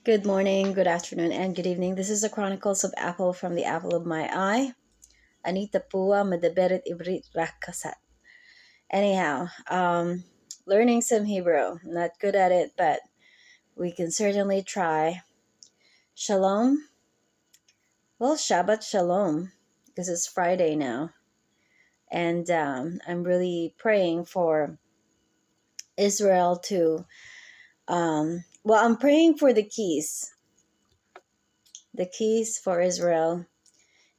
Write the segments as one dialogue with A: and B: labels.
A: Good morning, good afternoon, and good evening. This is the Chronicles of Apple from the Apple of My Eye. Anita Pua Medaberet Ibrit Rakasat. Anyhow, learning some Hebrew. Not good at it, but we can certainly try. Shalom. Well, Shabbat Shalom, because it's Friday now. And I'm really praying for Israel to, I'm praying for the keys for Israel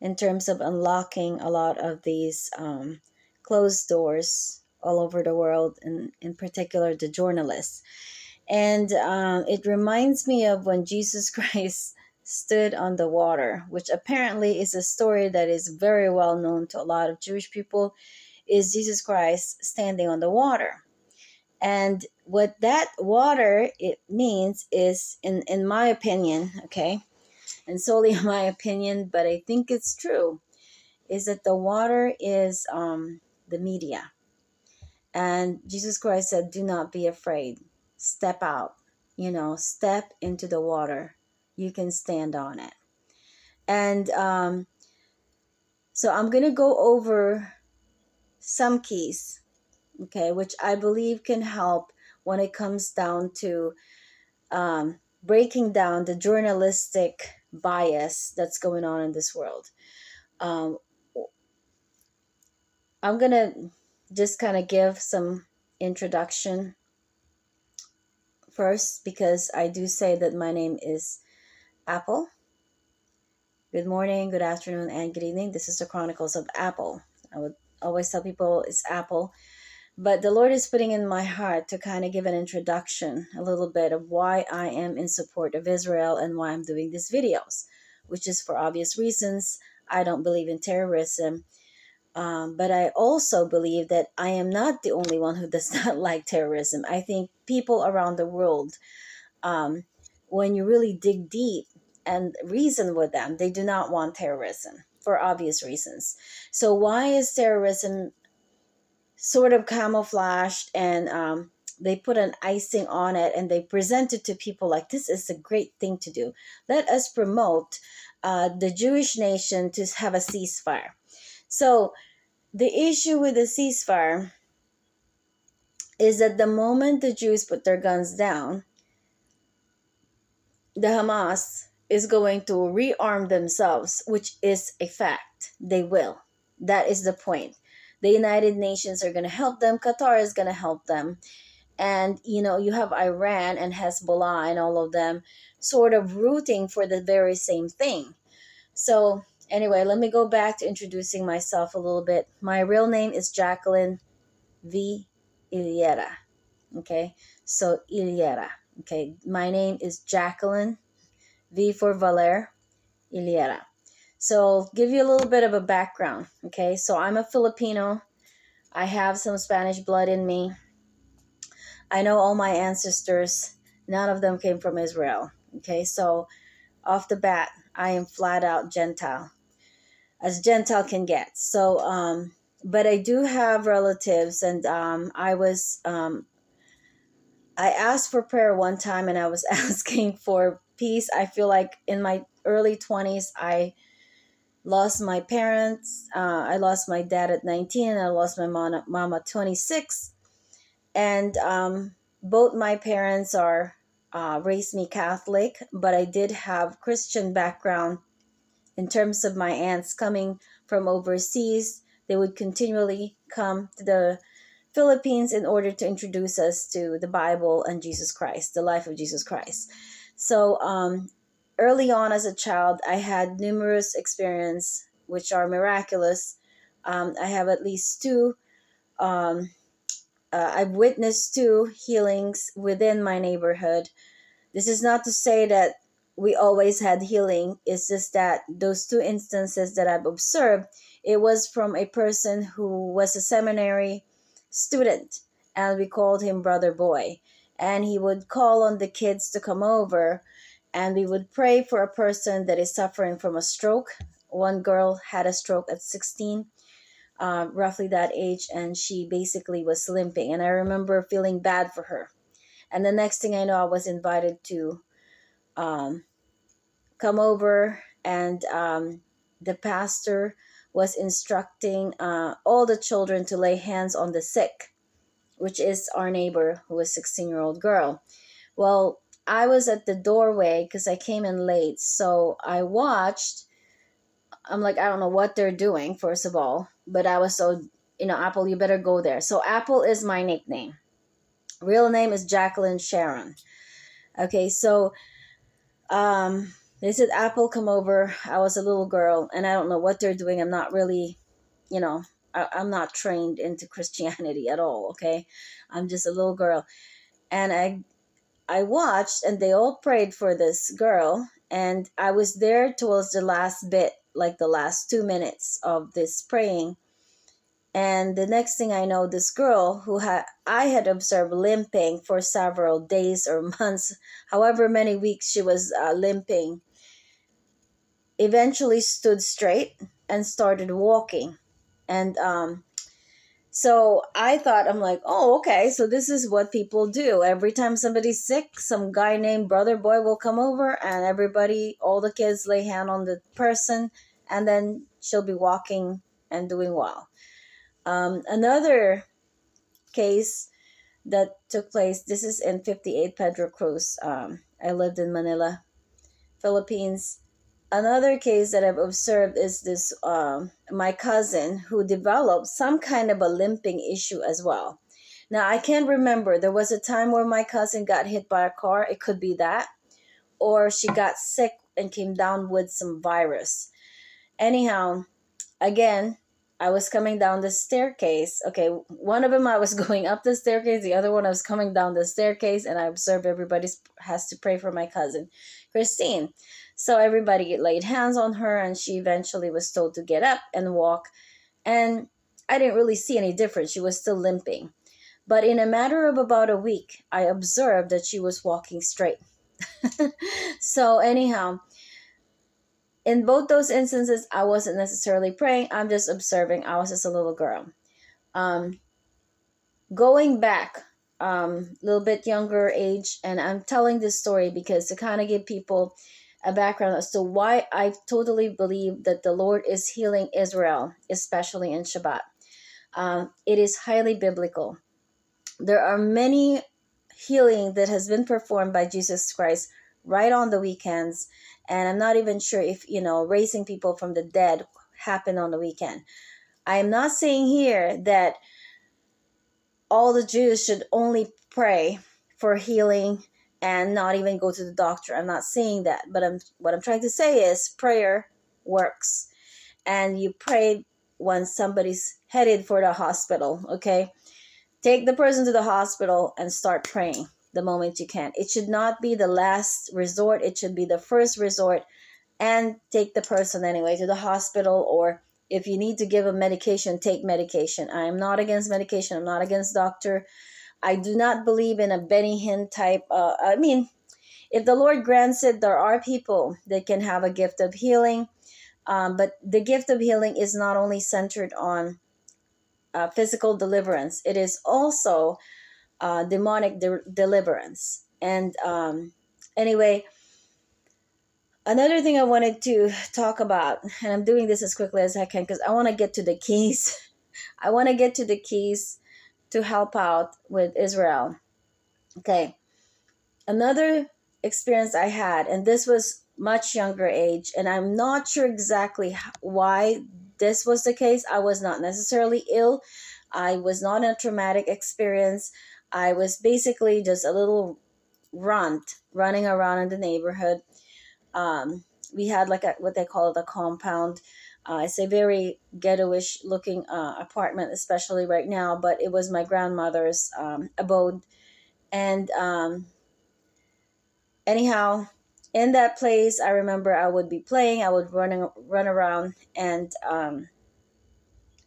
A: in terms of unlocking a lot of these closed doors all over the world, and in particular the journalists. And it reminds me of when Jesus Christ stood on the water, which apparently is a story that is very well known to a lot of Jewish people, is Jesus Christ standing on the water. And what that water it means is, in my opinion, okay, and solely in my opinion, but I think it's true, is that the water is the media. And Jesus Christ said, do not be afraid. Step out, step into the water. You can stand on it. And so I'm going to go over some keys, okay, which I believe can help when it comes down to breaking down the journalistic bias that's going on in this world. Um, I'm going to just kind of give some introduction first, because I do say that my name is Apple. Good morning, good afternoon, and good evening. This is the Chronicles of Apple. I would always tell people it's Apple, but the Lord is putting in my heart to kind of give an introduction, a little bit of why I am in support of Israel and why I'm doing these videos, which is for obvious reasons. I don't believe in terrorism. But I also believe that I am not the only one who does not like terrorism. I think people around the world, um, when you really dig deep and reason with them, they do not want terrorism for obvious reasons. So why is terrorism sort of camouflaged, and they put an icing on it and they present it to people like this is a great thing to do? Let us promote the Jewish nation to have a ceasefire. So the issue with the ceasefire is that the moment the Jews put their guns down, the Hamas is going to rearm themselves, which is a fact. They will. That is the point. The United Nations are going to help them. Qatar is going to help them. And, you have Iran and Hezbollah and all of them sort of rooting for the very same thing. So, anyway, let me go back to introducing myself a little bit. My real name is Jacqueline V. Iliera. Okay, so Iliera. Okay, my name is Jacqueline V for Valer Iliera. So give you a little bit of a background. Okay, so I'm a Filipino. I have some Spanish blood in me. I know all my ancestors. None of them came from Israel. Okay, so off the bat, I am flat out Gentile, as Gentile can get. So, but I do have relatives, and I asked for prayer one time, and I was asking for peace. I feel like in my early 20s, I lost my parents. I lost my dad at 19, and I lost my mom at 26. And both my parents are raised me Catholic, but I did have Christian background in terms of my aunts coming from overseas. They would continually come to the Philippines in order to introduce us to the Bible and Jesus Christ, the life of Jesus Christ. So early on as a child, I had numerous experiences which are miraculous. I have at least two. I've witnessed two healings within my neighborhood. This is not to say that we always had healing. It's just that those two instances that I've observed, it was from a person who was a seminary student, and we called him Brother Boy. And he would call on the kids to come over, and we would pray for a person that is suffering from a stroke. One girl had a stroke at 16, roughly that age, and she basically was limping. And I remember feeling bad for her. And the next thing I know, I was invited to um, come over, and the pastor was instructing all the children to lay hands on the sick, which is our neighbor who was 16-year-old girl. Well, I was at the doorway because I came in late, so I watched. I'm like, I don't know what they're doing, first of all, but I was so, Apple, you better go there. So Apple is my nickname. Real name is Jacqueline Sharon. Okay, so they said, Apple, come over. I was a little girl, and I don't know what they're doing. I'm not really, you know, I'm not trained into Christianity at all. Okay, I'm just a little girl, and I watched, and they all prayed for this girl, and I was there towards the last bit, like the last 2 minutes of this praying. And the next thing I know, this girl I had observed limping for several days or months, however many weeks she was limping, eventually stood straight and started walking. And so I thought, I'm like, oh, okay, so this is what people do. Every time somebody's sick, some guy named Brother Boy will come over, and everybody, all the kids lay hand on the person, and then she'll be walking and doing well. Another case that took place, this is in 58 Pedro Cruz. I lived in Manila, Philippines. Another case that I've observed is this my cousin who developed some kind of a limping issue as well. Now, I can't remember. There was a time where my cousin got hit by a car. It could be that. Or she got sick and came down with some virus. Anyhow, again, I was coming down the staircase. Okay, one of them I was going up the staircase, the other one I was coming down the staircase, and I observed everybody has to pray for my cousin, Christine. So everybody laid hands on her, and she eventually was told to get up and walk. And I didn't really see any difference. She was still limping. But in a matter of about a week, I observed that she was walking straight. So anyhow, in both those instances, I wasn't necessarily praying. I'm just observing. I was just a little girl. Going back a little bit younger age, and I'm telling this story because to kind of give people a background as to why I totally believe that the Lord is healing Israel, especially in Shabbat. It is highly biblical. There are many healing that has been performed by Jesus Christ right on the weekends, and I'm not even sure if raising people from the dead happened on the weekend. I am not saying here that all the Jews should only pray for healing and not even go to the doctor. I'm not saying that, but what I'm trying to say is prayer works, and you pray when somebody's headed for the hospital. Okay, take the person to the hospital and start praying the moment you can. It should not be the last resort. It should be the first resort, and take the person anyway to the hospital, or if you need to give a medication, take medication. I am not against medication. I'm not against doctor. I do not believe in a Benny Hinn type. If the Lord grants it, there are people that can have a gift of healing. But the gift of healing is not only centered on physical deliverance. It is also demonic deliverance. And anyway, another thing I wanted to talk about, and I'm doing this as quickly as I can because I want to get to the keys. I want to get to the keys to help out with Israel. Okay. Another experience I had, and this was much younger age, and I'm not sure exactly why this was the case. I was not necessarily ill. I was not in a traumatic experience. I was basically just a little runt running around in the neighborhood. We had like what they call the compound. It's a very ghettoish looking apartment, especially right now, but it was my grandmother's abode. And anyhow, in that place, I remember I would be playing, I would run around, and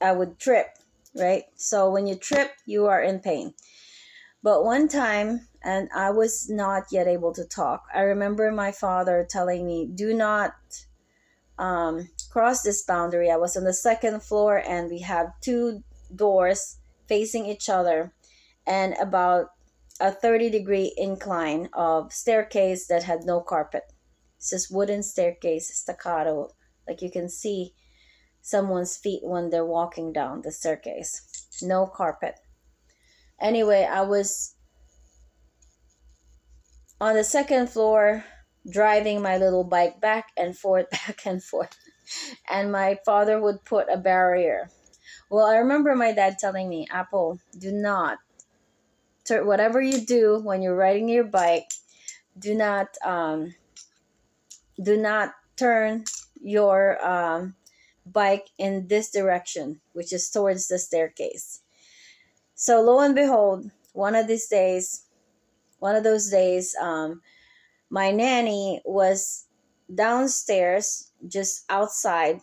A: I would trip, right? So when you trip, you are in pain. But one time, and I was not yet able to talk, I remember my father telling me, do not cross this boundary. I was on the second floor, and we have two doors facing each other, and about a 30-degree incline of staircase that had no carpet. It's just wooden staircase, staccato, like you can see someone's feet when they're walking down the staircase. No carpet. Anyway, I was on the second floor driving my little bike back and forth, back and forth. And my father would put a barrier. Well, I remember my dad telling me, Apple, do not, whatever you do when you're riding your bike, do not turn your bike in this direction, which is towards the staircase. So lo and behold, one of those days, my nanny was downstairs, just outside.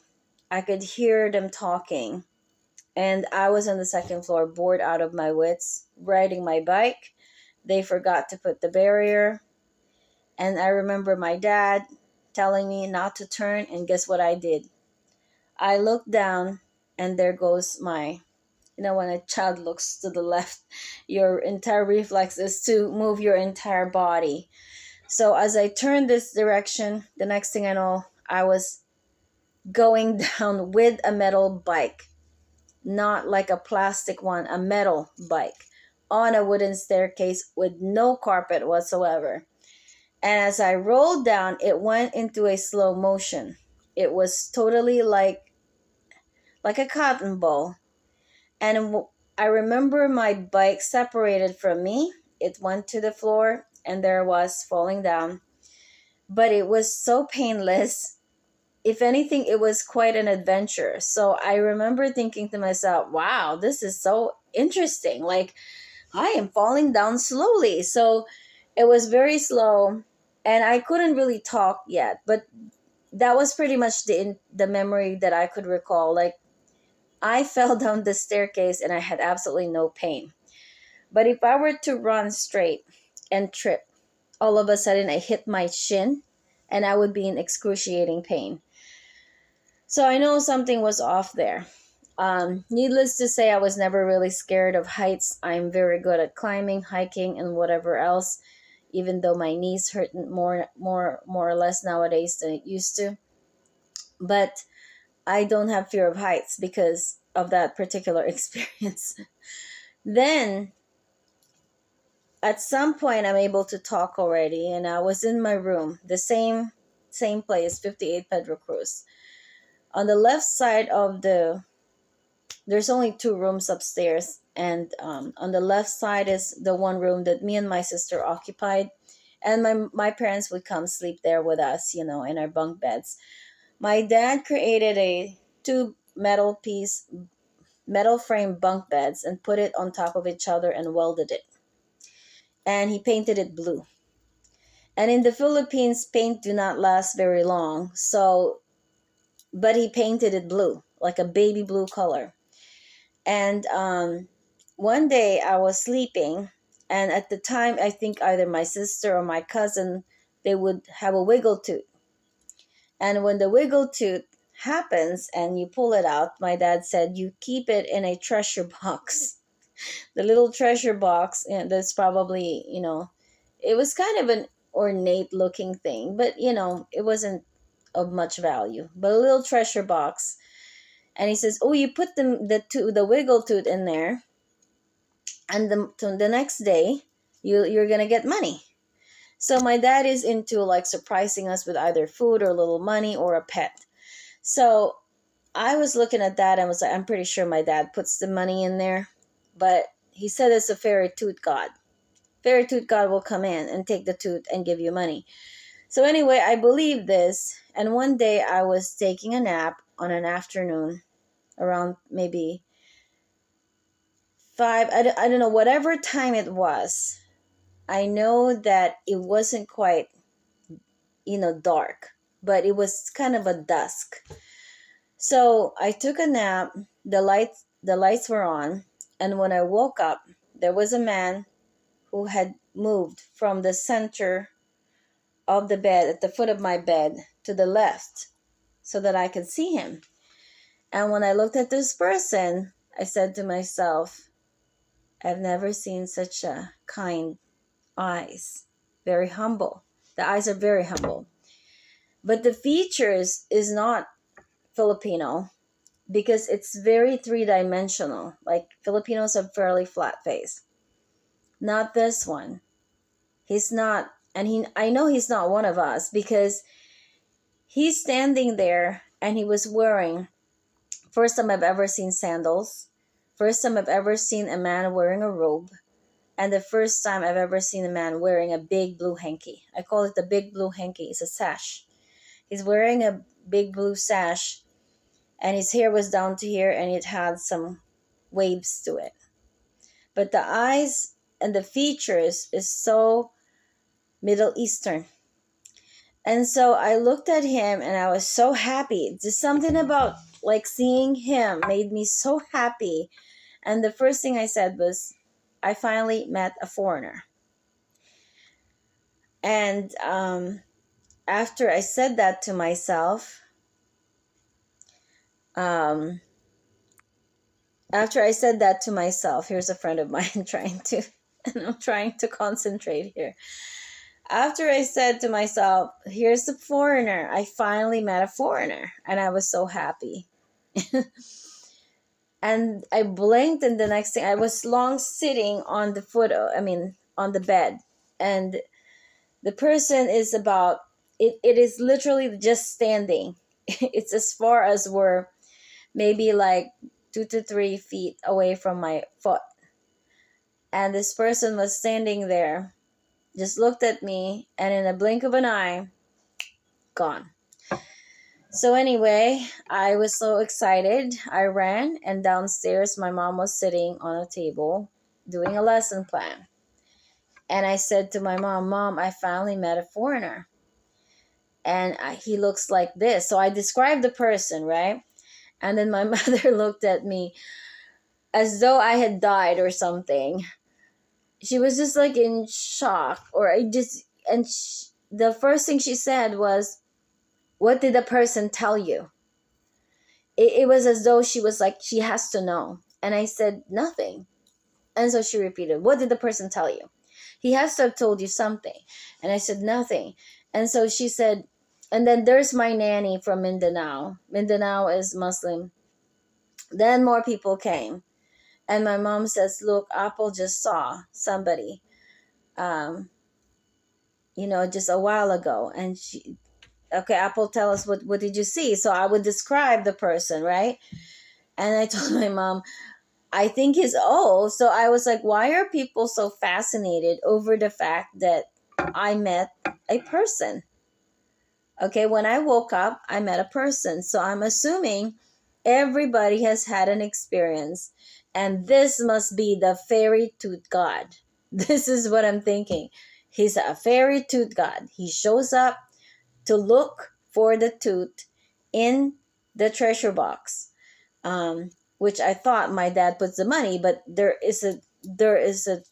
A: I could hear them talking, and I was on the second floor, bored out of my wits, riding my bike. They forgot to put the barrier, and I remember my dad telling me not to turn, and guess what I did? I looked down, and there goes my, when a child looks to the left, your entire reflex is to move your entire body. So as I turned this direction, the next thing I know, I was going down with a metal bike, not like a plastic one, a metal bike on a wooden staircase with no carpet whatsoever. And as I rolled down, it went into a slow motion. It was totally like a cotton ball. And I remember my bike separated from me. It went to the floor, and there I was falling down. But it was so painless. If anything, it was quite an adventure. So I remember thinking to myself, wow, this is so interesting. Like, I am falling down slowly. So it was very slow, and I couldn't really talk yet. But that was pretty much the memory that I could recall. Like, I fell down the staircase and I had absolutely no pain. But if I were to run straight and trip, all of a sudden I hit my shin and I would be in excruciating pain. So I know something was off there. Needless to say, I was never really scared of heights. I'm very good at climbing, hiking, and whatever else, even though my knees hurt more or less nowadays than it used to. But I don't have fear of heights because of that particular experience. Then at some point I'm able to talk already, and I was in my room, the same place, 58 Pedro Cruz. On the left side of there's only 2 rooms upstairs, and on the left side is the one room that me and my sister occupied, and my parents would come sleep there with us, in our bunk beds. My dad created a 2 metal frame bunk beds and put it on top of each other and welded it. And he painted it blue. And in the Philippines, paint do not last very long. But he painted it blue, like a baby blue color. And one day I was sleeping, and at the time, I think either my sister or my cousin, they would have a wiggle tooth. And when the wiggle tooth happens and you pull it out, my dad said, you keep it in a treasure box. The little treasure box, and that's probably, it was kind of an ornate looking thing, but, it wasn't of much value. But a little treasure box. And he says, oh, you put the wiggle tooth in there, and the next day, you're going to get money. So my dad is into like surprising us with either food or a little money or a pet. So I was looking at that and was like, I'm pretty sure my dad puts the money in there. But he said it's a fairy tooth god. Fairy tooth god will come in and take the tooth and give you money. So anyway, I believe this. And one day I was taking a nap on an afternoon around maybe 5. I don't know, whatever time it was. I know that it wasn't quite, dark, but it was kind of a dusk. So I took a nap. The lights were on, and when I woke up, there was a man who had moved from the center of the bed, at the foot of my bed, to the left, so that I could see him. And when I looked at this person, I said to myself, I've never seen such a kind eyes. Very humble. The eyes are very humble. But the features is not Filipino because it's very three-dimensional. Like Filipinos have fairly flat face. Not this one. He's not, and I know he's not one of us because he's standing there and he was wearing, first time I've ever seen sandals, first time I've ever seen a man wearing a robe, and the first time I've ever seen a man wearing a big blue hanky. I call it the big blue hanky. It's a sash. He's wearing a big blue sash, and his hair was down to here, and it had some waves to it. But the eyes and the features is so Middle Eastern. And so I looked at him and I was so happy. Just something about like seeing him made me so happy. And the first thing I said was, I finally met a foreigner. And after I said that to myself, here's a friend of mine and I'm trying to concentrate here. After I said to myself, here's a foreigner, I finally met a foreigner. And I was so happy. And I blinked, and the next thing, I was long sitting on on the bed. And the person is it is literally just standing. It's as far as we're maybe like 2 to 3 feet away from my foot. And this person was standing there, just looked at me, and in a blink of an eye, gone. So anyway, I was so excited. I ran, and downstairs my mom was sitting on a table doing a lesson plan. And I said to my mom, Mom, I finally met a foreigner. And he looks like this. So I described the person, right? And then my mother looked at me as though I had died or something. She was just like in shock. The first thing she said was, what did the person tell you? It was as though she was like, she has to know. And I said, nothing. And so she repeated, what did the person tell you? He has to have told you something. And I said, nothing. And so she said, and then there's my nanny from Mindanao. Mindanao is Muslim. Then more people came. And my mom says, look, Apple just saw somebody, just a while ago. And okay, Apple, tell us, what did you see? So I would describe the person, right? And I told my mom, I think he's old. So I was like, why are people so fascinated over the fact that I met a person? Okay, when I woke up, I met a person. So I'm assuming everybody has had an experience. And this must be the fairy tooth god. This is what I'm thinking. He's a fairy tooth god. He shows up to look for the tooth in the treasure box, which I thought my dad puts the money, but there is a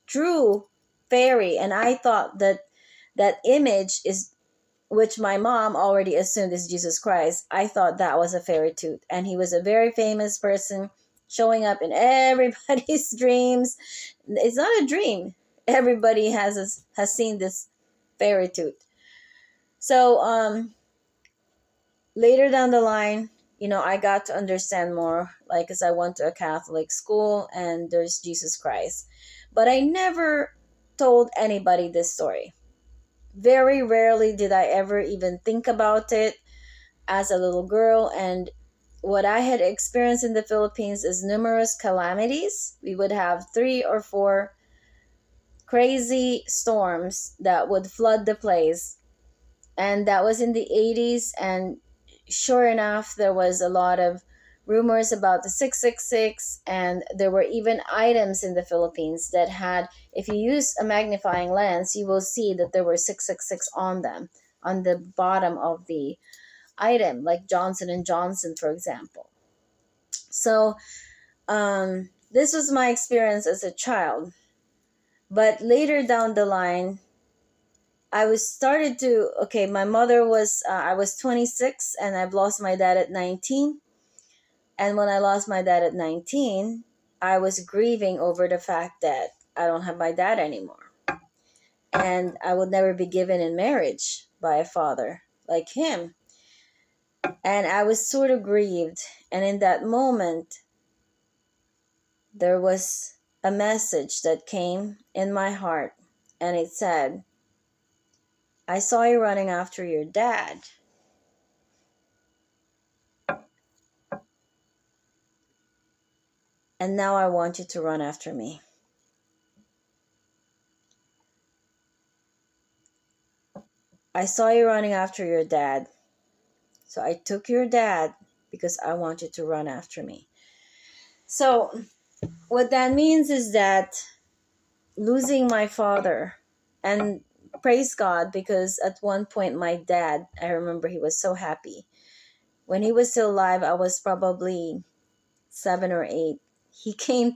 A: true fairy, and I thought that image is, which my mom already assumed is Jesus Christ. I thought that was a fairy tooth, and he was a very famous person showing up in everybody's dreams. It's not a dream. Everybody has seen this fairy tooth. So later down the line, I got to understand more, like, as I went to a Catholic school and there's Jesus Christ. But I never told anybody this story. Very rarely did I ever even think about it as a little girl. And what I had experienced in the Philippines is numerous calamities. We would have 3 or 4 crazy storms that would flood the place. And that was in the 80s. And sure enough, there was a lot of rumors about the 666, and there were even items in the Philippines that had, if you use a magnifying lens, you will see that there were 666 on them, on the bottom of the item, like Johnson and Johnson, for example. So this was my experience as a child. But later down the line, my mother was, I was 26 and I've lost my dad at 19. And when I lost my dad at 19, I was grieving over the fact that I don't have my dad anymore. And I would never be given in marriage by a father like him. And I was sort of grieved. And in that moment, there was a message that came in my heart. And it said, I saw you running after your dad. And now I want you to run after me. I saw you running after your dad. So I took your dad because I want you to run after me. So what that means is that losing my father, and praise God, because at one point my dad, I remember he was so happy. When he was still alive, I was probably 7 or 8. He came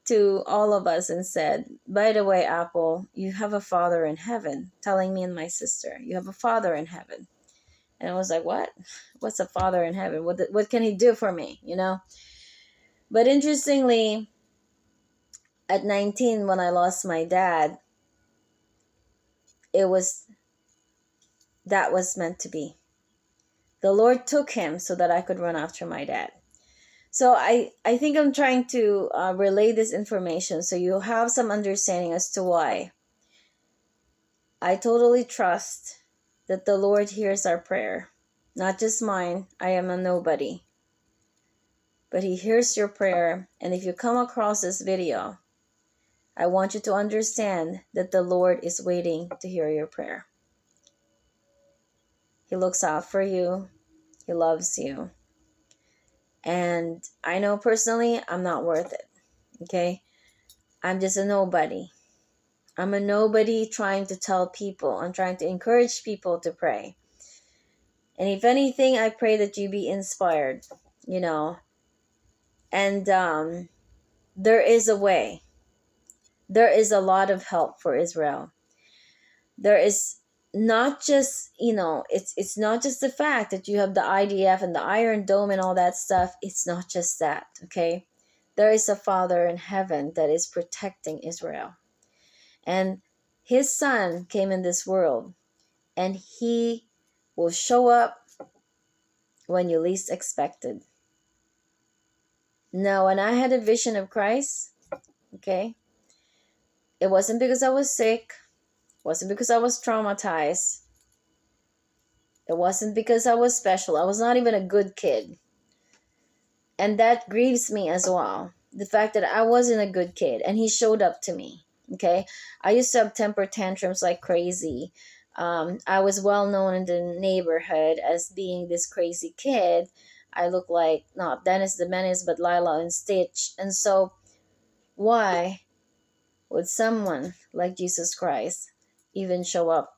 A: to all of us and said, by the way, Apple, you have a father in heaven, telling me and my sister, you have a father in heaven. And I was like, what? What's a father in heaven? What can he do for me? But interestingly, at 19, when I lost my dad, that was meant to be. The Lord took him so that I could run after my dad. So I think I'm trying to relay this information so you have some understanding as to why I totally trust that the Lord hears our prayer. Not just mine, I am a nobody. But He hears your prayer. And if you come across this video, I want you to understand that the Lord is waiting to hear your prayer. He looks out for you. He loves you. And I know personally, I'm not worth it. Okay? I'm just a nobody. I'm a nobody trying to tell people. I'm trying to encourage people to pray. And if anything, I pray that you be inspired, And there is a way. There is a lot of help for Israel. There is not just, it's not just the fact that you have the IDF and the Iron Dome and all that stuff. It's not just that, okay? There is a Father in heaven that is protecting Israel. And His Son came in this world, and He will show up when you least expected. Now, when I had a vision of Christ, okay, it wasn't because I was sick, it wasn't because I was traumatized, it wasn't because I was special. I was not even a good kid. And that grieves me as well. The fact that I wasn't a good kid and He showed up to me. Okay. I used to have temper tantrums like crazy. I was well known in the neighborhood as being this crazy kid. I look like not Dennis the Menace, but Lila and Stitch. And so why would someone like Jesus Christ even show up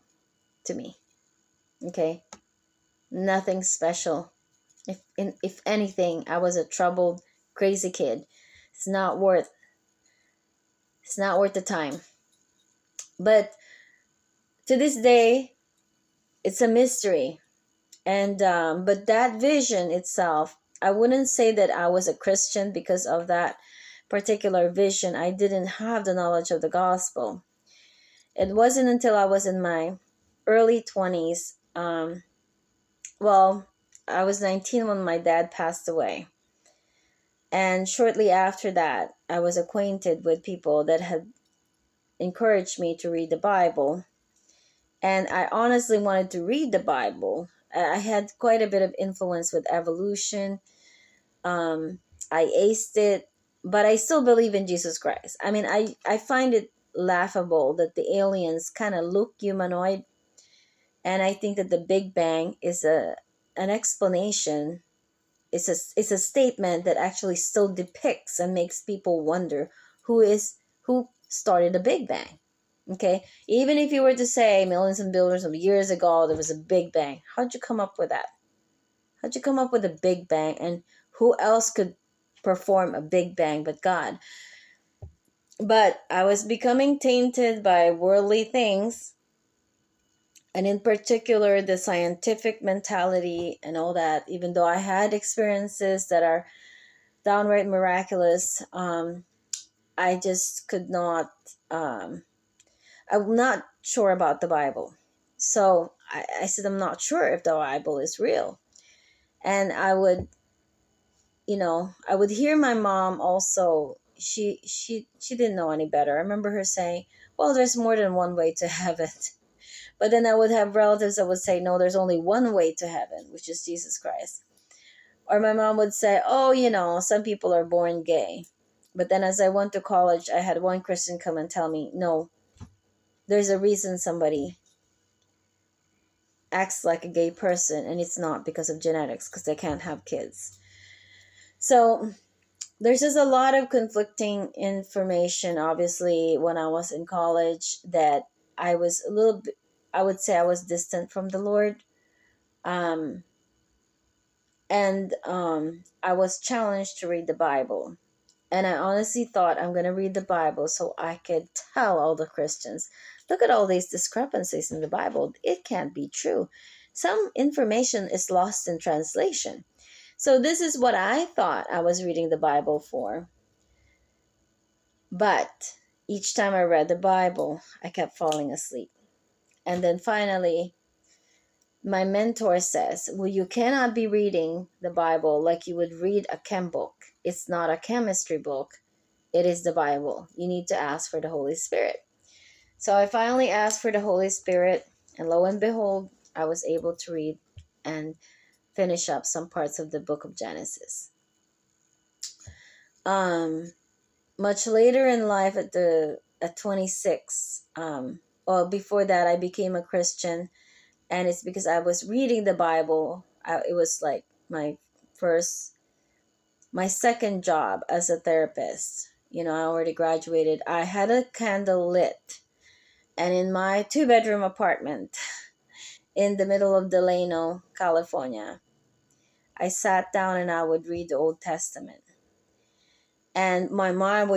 A: to me? Okay. Nothing special. If anything, I was a troubled, crazy kid. It's not worth the time. But to this day, it's a mystery. And but that vision itself, I wouldn't say that I was a Christian because of that particular vision. I didn't have the knowledge of the gospel. It wasn't until I was in my early 20s. Well, I was 19 when my dad passed away. And shortly after that, I was acquainted with people that had encouraged me to read the Bible. And I honestly wanted to read the Bible. I had quite a bit of influence with evolution. I aced it, but I still believe in Jesus Christ. I mean, I find it laughable that the aliens kind of look humanoid. And I think that the Big Bang is an explanation. It's a statement that actually still depicts and makes people wonder who started the Big Bang. Okay, even if you were to say millions and billions of years ago there was a Big Bang, how'd you come up with that? How'd you come up with a Big Bang? And who else could perform a Big Bang but God? But I was becoming tainted by worldly things, and in particular the scientific mentality and all that. Even though I had experiences that are downright miraculous. I just could not, I'm not sure about the Bible. So I said, I'm not sure if the Bible is real. And I would hear my mom also. She didn't know any better. I remember her saying, well, there's more than one way to heaven. But then I would have relatives that would say, no, there's only one way to heaven, which is Jesus Christ. Or my mom would say, oh, some people are born gay. But then as I went to college, I had one Christian come and tell me, no, there's a reason somebody acts like a gay person, and it's not because of genetics, because they can't have kids. So there's just a lot of conflicting information, obviously, when I was in college, that I was a little bit, I would say I was distant from the Lord. Um, and I was challenged to read the Bible. And I honestly thought, I'm going to read the Bible so I could tell all the Christians, look at all these discrepancies in the Bible. It can't be true. Some information is lost in translation. So this is what I thought I was reading the Bible for. But each time I read the Bible, I kept falling asleep. And then finally, my mentor says, well, you cannot be reading the Bible like you would read a chem book. It's not a chemistry book. It is the Bible. You need to ask for the Holy Spirit. So I finally asked for the Holy Spirit, and lo and behold, I was able to read and finish up some parts of the book of Genesis. Much later in life, at 26, well, before that, I became a Christian, and it's because I was reading the Bible. It was like my second job as a therapist. I already graduated. I had a candle lit, and in my 2-bedroom apartment in the middle of Delano, California, I sat down and I would read the Old Testament. And my mind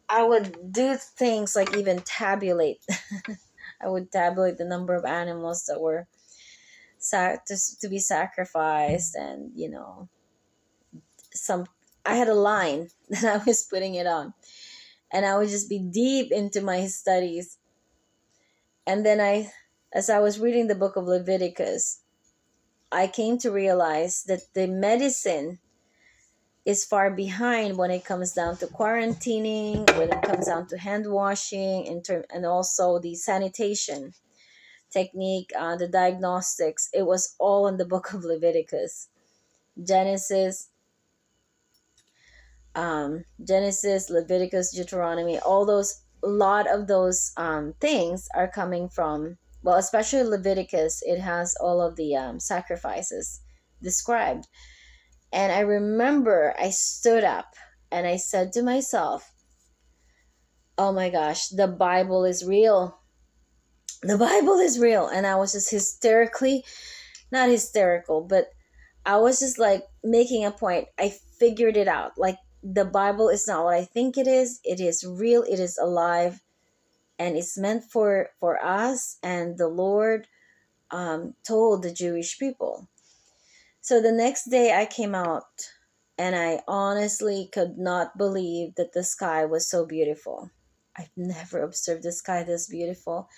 A: I would do things like even tabulate. I would tabulate the number of animals that were to be sacrificed, and I had a line that I was putting it on, and I would just be deep into my studies. And then as I was reading the book of Leviticus, I came to realize that the medicine is far behind when it comes down to quarantining, when it comes down to hand washing, and also the sanitation technique, the diagnostics. It was all in the book of Leviticus. Genesis, Leviticus, Deuteronomy, a lot of those things are coming from, well, especially Leviticus. It has all of the sacrifices described. And I remember I stood up and I said to myself, oh my gosh, the Bible is real. The Bible is real. And I was just not hysterical, but I was just like making a point. I figured it out. Like, the Bible is not what I think it is. It is real. It is alive. And it's meant for us. And the Lord told the Jewish people. So the next day I came out, and I honestly could not believe that the sky was so beautiful. I've never observed the sky this beautiful.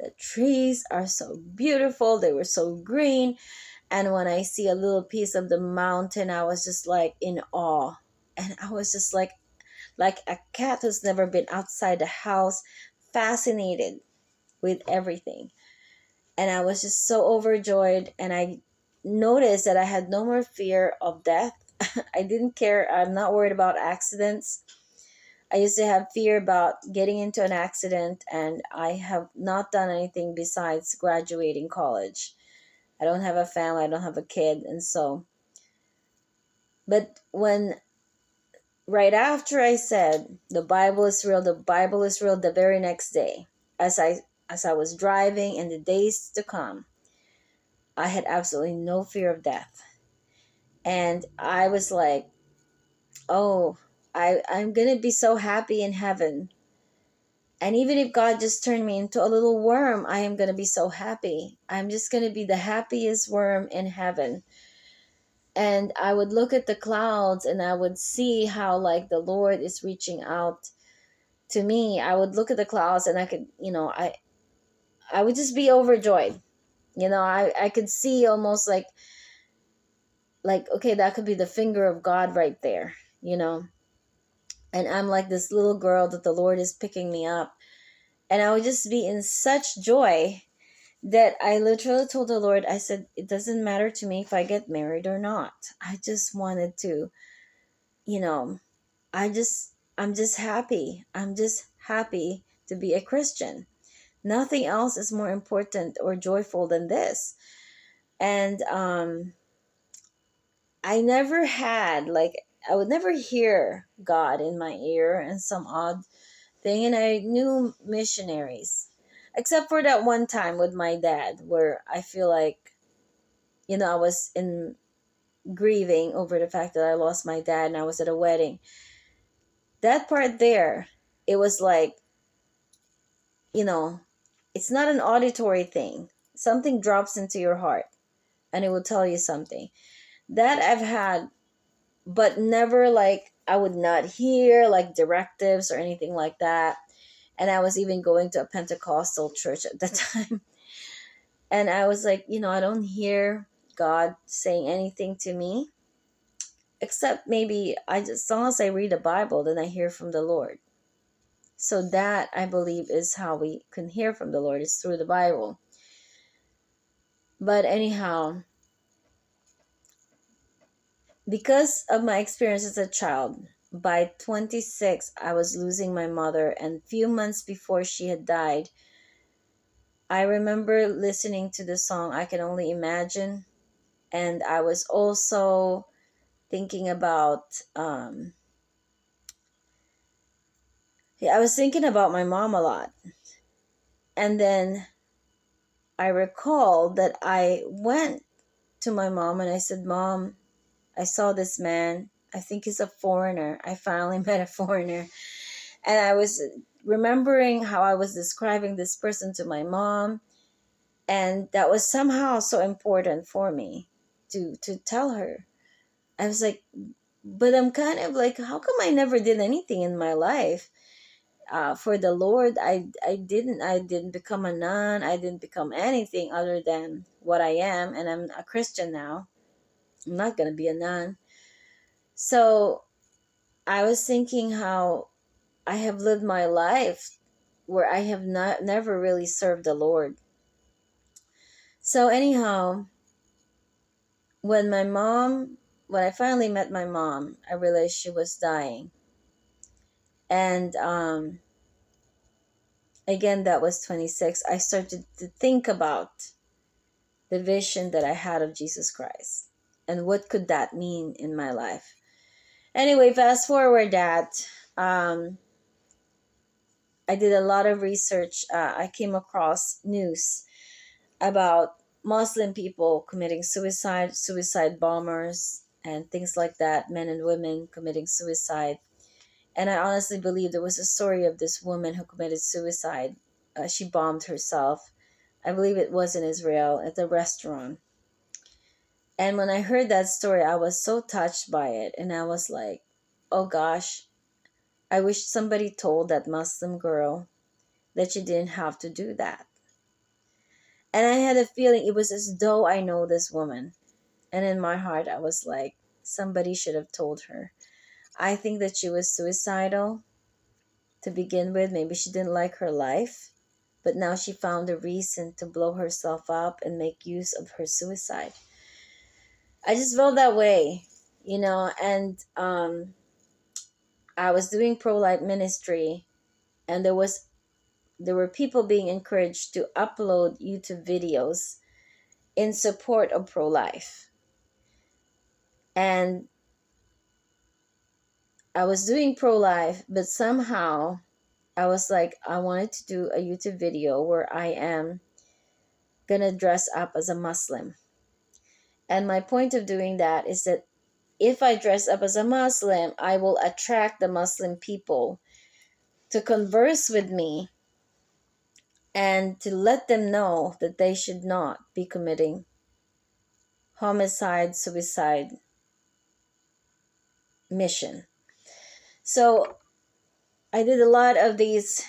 A: The trees are so beautiful. They were so green. And when I see a little piece of the mountain, I was just like in awe. And I was just like a cat who's never been outside the house, fascinated with everything. And I was just so overjoyed. And I noticed that I had no more fear of death. I didn't care. I'm not worried about accidents. I used to have fear about getting into an accident, and I have not done anything besides graduating college. I don't have a family, I don't have a kid, and so. But right after I said, the Bible is real, the very next day, as I was driving in the days to come, I had absolutely no fear of death. And I was like, oh, I'm going to be so happy in heaven. And even if God just turned me into a little worm, I am going to be so happy. I'm just going to be the happiest worm in heaven. And I would look at the clouds and I would see how like the Lord is reaching out to me. I would look at the clouds and I could, I would just be overjoyed. I could see almost like okay, that could be the finger of God right there, you know. And I'm like this little girl that the Lord is picking me up. And I would just be in such joy that I literally told the Lord, I said, it doesn't matter to me if I get married or not. I just wanted to, you know, I'm just happy. I'm just happy to be a Christian. Nothing else is more important or joyful than this. And I never had, like, I would never hear God in my ear and some odd thing. And I knew missionaries, except for that one time with my dad, where I feel like, I was in grieving over the fact that I lost my dad and I was at a wedding. That part there, it was like, you know, it's not an auditory thing. Something drops into your heart and it will tell you something. That I've had, but never like I would not hear like directives or anything like that. And I was even going to a Pentecostal church at the time. And I was like, I don't hear God saying anything to me, except maybe as long as I read the Bible, then I hear from the Lord. So that, I believe, is how we can hear from the Lord, is through the Bible. But anyhow, because of my experience as a child, by 26, I was losing my mother, and few months before she had died, I remember listening to the song I Can Only Imagine, and I was also thinking about I was thinking about my mom a lot. And then I recall that I went to my mom and I said, Mom, I saw this man. I think he's a foreigner. I finally met a foreigner. And I was remembering how I was describing this person to my mom. And that was somehow so important for me to tell her. I was like, but I'm kind of like, how come I never did anything in my life for the Lord? I didn't become a nun. I didn't become anything other than what I am, and I'm a Christian now. I'm not gonna be a nun. So I was thinking how I have lived my life where I have not never really served the Lord. So anyhow, when I finally met my mom, I realized she was dying. And again, that was 26. I started to think about the vision that I had of Jesus Christ and what could that mean in my life. Anyway, fast forward that I did a lot of research. I came across news about Muslim people committing suicide bombers, and things like that, men and women committing suicide. And I honestly believe there was a story of this woman who committed suicide. She bombed herself. I believe it was in Israel at a restaurant. And when I heard that story, I was so touched by it. And I was like, oh gosh, I wish somebody told that Muslim girl that she didn't have to do that. And I had a feeling it was as though I know this woman. And in my heart, I was like, somebody should have told her. I think that she was suicidal to begin with. Maybe she didn't like her life, but now she found a reason to blow herself up and make use of her suicide. I just felt that way, and I was doing pro-life ministry, and there were people being encouraged to upload YouTube videos in support of pro-life. And I was doing pro-life, but somehow I was like, I wanted to do a YouTube video where I am gonna dress up as a Muslim. And my point of doing that is that if I dress up as a Muslim, I will attract the Muslim people to converse with me and to let them know that they should not be committing homicide, suicide, mission. So I did a lot of these,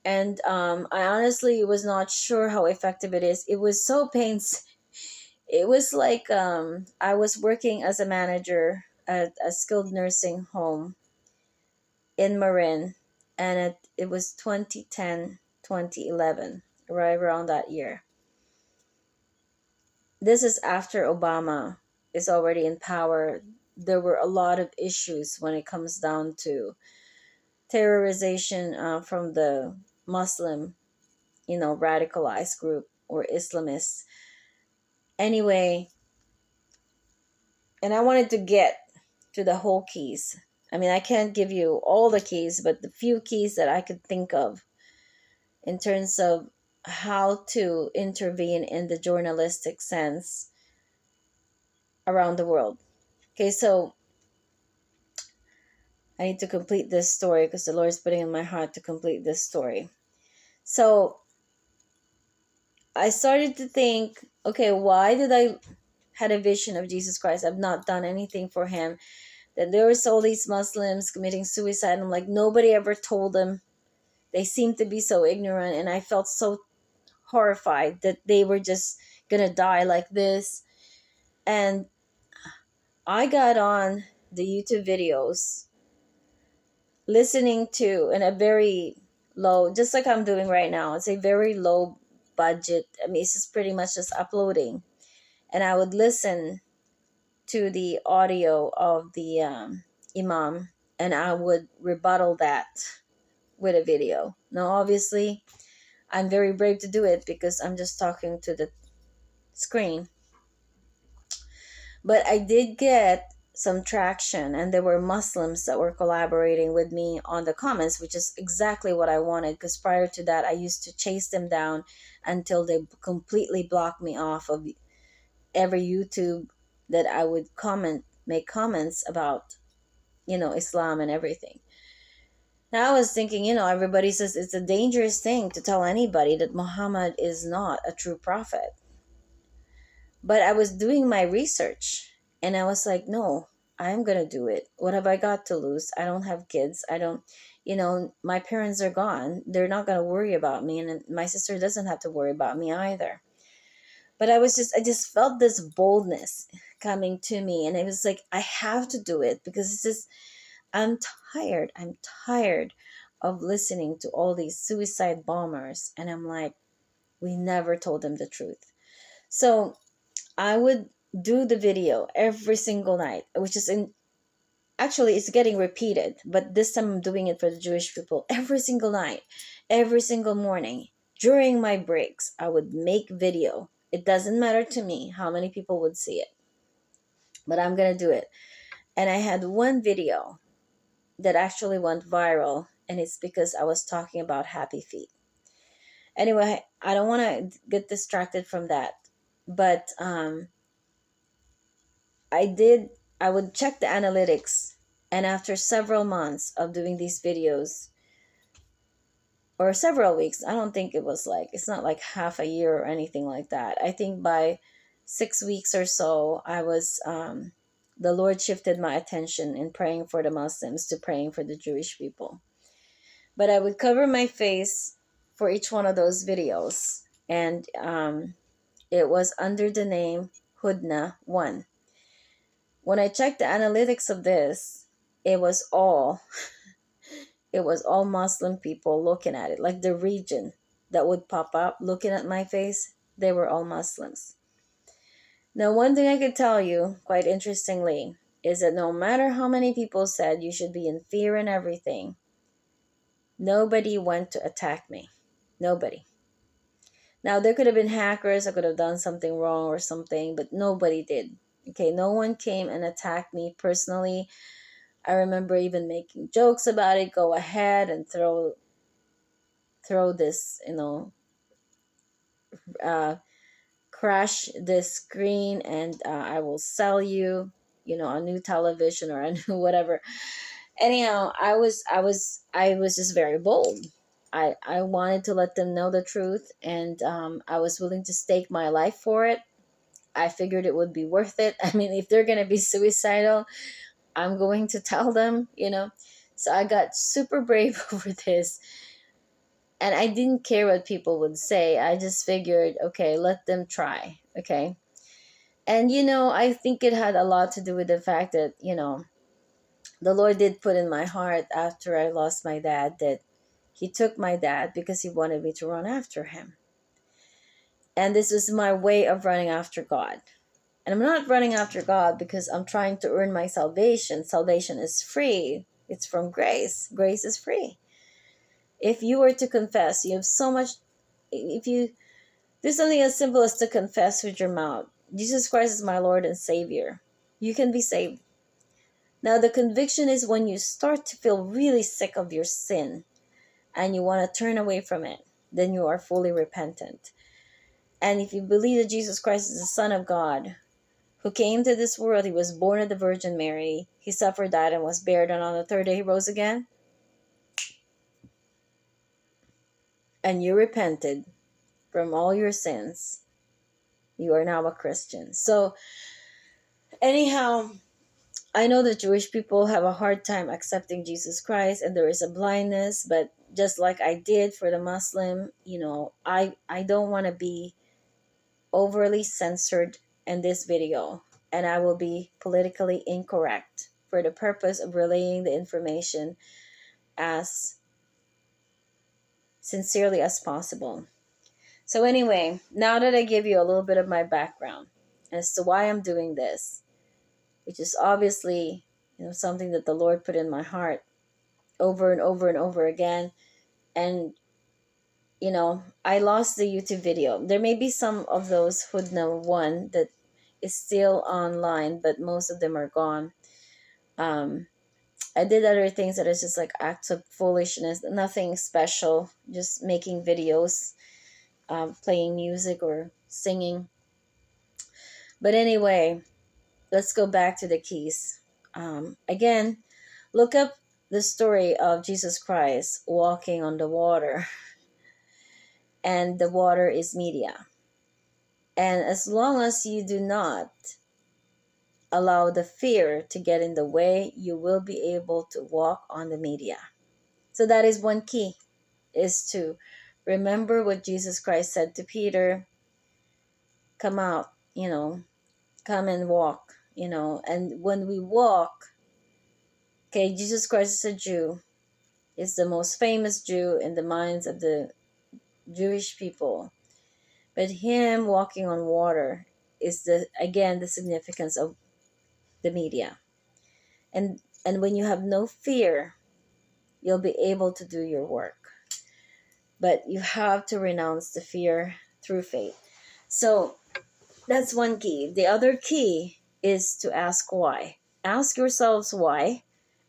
A: and I honestly was not sure how effective it is. It was so pains. It was like I was working as a manager at a skilled nursing home in Marin, and it was 2010, 2011, right around that year. This is after Obama is already in power. There were a lot of issues when it comes down to terrorization from the Muslim, radicalized group or Islamists. Anyway, and I wanted to get to the whole keys. I mean, I can't give you all the keys, but the few keys that I could think of in terms of how to intervene in the journalistic sense around the world. Okay, so I need to complete this story because the Lord is putting in my heart to complete this story. So I started to think, okay, why did I had a vision of Jesus Christ? I've not done anything for him. Then there was all these Muslims committing suicide. I'm like, nobody ever told them. They seemed to be so ignorant, and I felt so horrified that they were just gonna die like this. And I got on the YouTube videos listening to in a very low, just like I'm doing right now. It's a very low budget. I mean, it's just pretty much just uploading, and I would listen to the audio of the imam, and I would rebuttal that with a video. Now, obviously, I'm very brave to do it because I'm just talking to the screen. But I did get some traction, and there were Muslims that were collaborating with me on the comments, which is exactly what I wanted. Because prior to that, I used to chase them down until they completely blocked me off of every YouTube that I would make comments about, Islam and everything. Now I was thinking, everybody says it's a dangerous thing to tell anybody that Muhammad is not a true prophet. But I was doing my research, and I was like, no, I'm going to do it. What have I got to lose? I don't have kids. I don't, my parents are gone. They're not going to worry about me. And my sister doesn't have to worry about me either. But I just felt this boldness coming to me. And it was like, I have to do it because it's just, I'm tired. I'm tired of listening to all these suicide bombers. And I'm like, we never told them the truth. So I would do the video every single night, which is actually it's getting repeated, but this time I'm doing it for the Jewish people every single night, every single morning. During my breaks, I would make video. It doesn't matter to me how many people would see it, but I'm going to do it. And I had one video that actually went viral, and it's because I was talking about happy feet. Anyway, I don't want to get distracted from that, but I would check the analytics, and after several months of doing these videos, or several weeks, I don't think it's not like half a year or anything like that. I think by 6 weeks or so, the Lord shifted my attention in praying for the Muslims to praying for the Jewish people. But I would cover my face for each one of those videos, and it was under the name Hudna 1. When I checked the analytics of this, it was all Muslim people looking at it. Like the region that would pop up looking at my face, they were all Muslims. Now, one thing I could tell you, quite interestingly, is that no matter how many people said you should be in fear and everything, nobody went to attack me. Nobody. Now, there could have been hackers. I could have done something wrong or something, but nobody did. Okay, no one came and attacked me personally. I remember even making jokes about it. Go ahead and throw this, crash this screen, and I will sell you, a new television or a new whatever. Anyhow, I was just very bold. I wanted to let them know the truth, and I was willing to stake my life for it. I figured it would be worth it. I mean, if they're gonna be suicidal, I'm going to tell them, So I got super brave over this. And I didn't care what people would say. I just figured, okay, let them try. Okay. And, I think it had a lot to do with the fact that, the Lord did put in my heart after I lost my dad that He took my dad because He wanted me to run after Him. And this was my way of running after God. And I'm not running after God because I'm trying to earn my salvation. Salvation is free. It's from grace. Grace is free. If you were to confess, you have so much. If you do something as simple as to confess with your mouth, Jesus Christ is my Lord and Savior, you can be saved. Now, the conviction is when you start to feel really sick of your sin and you want to turn away from it, then you are fully repentant. And if you believe that Jesus Christ is the Son of God, who came to this world, He was born of the Virgin Mary, He suffered, died, and was buried, and on the third day He rose again, and you repented from all your sins, you are now a Christian. So, anyhow, I know that Jewish people have a hard time accepting Jesus Christ, and there is a blindness, but just like I did for the Muslim, I don't want to be overly censored in this video, and I will be politically incorrect for the purpose of relaying the information as sincerely as possible. So anyway, now that I give you a little bit of my background as to why I'm doing this, which is obviously, something that the Lord put in my heart over and over and over again. And, I lost the YouTube video. There may be some of those Hudna one that is still online, but most of them are gone. I did other things that is just like acts of foolishness, nothing special, just making videos, playing music or singing. But anyway, let's go back to the keys. Again, look up the story of Jesus Christ walking on the water, and the water is media. And as long as you do not allow the fear to get in the way, you will be able to walk on the media. So that is one key, is to remember what Jesus Christ said to Peter, come out, come and walk, and when we walk, okay, Jesus Christ is a Jew, is the most famous Jew in the minds of the Jewish people. But Him walking on water is the significance of the media. And when you have no fear, you'll be able to do your work. But you have to renounce the fear through faith. So that's one key. The other key is to ask why. Ask yourselves why,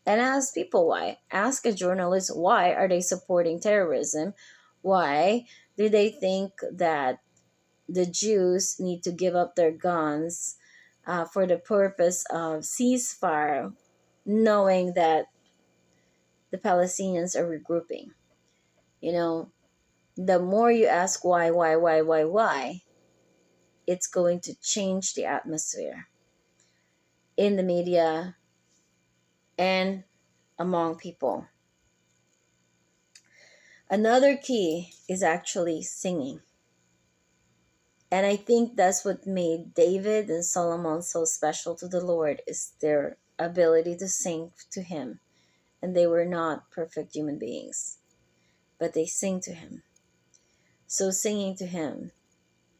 A: and ask people why. Ask a journalist, why are they supporting terrorism? Why do they think that the Jews need to give up their guns for the purpose of ceasefire, knowing that the Palestinians are regrouping? The more you ask why, it's going to change the atmosphere in the media and among people. Another key is actually singing. And I think that's what made David and Solomon so special to the Lord, is their ability to sing to Him. And they were not perfect human beings, but they sing to Him. So singing to Him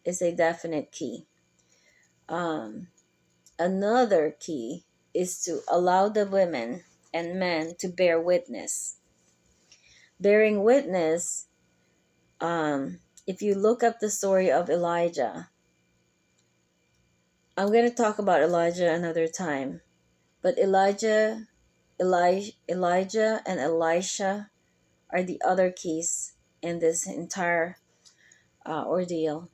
A: is a definite key. Another key is to allow the women and men to bear witness. Bearing witness, if you look up the story of Elijah, I'm going to talk about Elijah another time, but Elijah and Elisha are the other keys in this entire ordeal.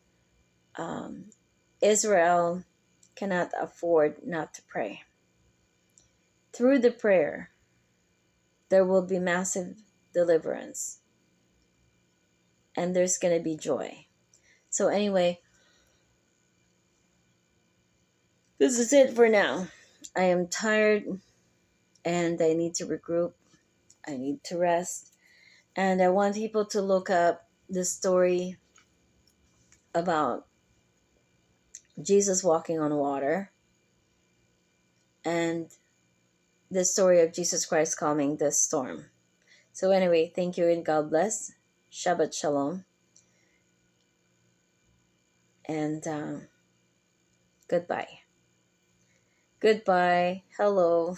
A: Israel cannot afford not to pray. Through the prayer, there will be massive deliverance, and there's going to be joy. So anyway, this is it for now. I am tired and I need to regroup. I need to rest. And I want people to look up the story about Jesus walking on water and the story of Jesus Christ calming the storm. So, anyway, thank you and God bless. Shabbat Shalom. And goodbye. Goodbye. Hello.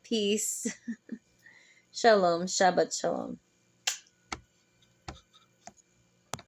A: Peace. Shalom. Shabbat Shalom.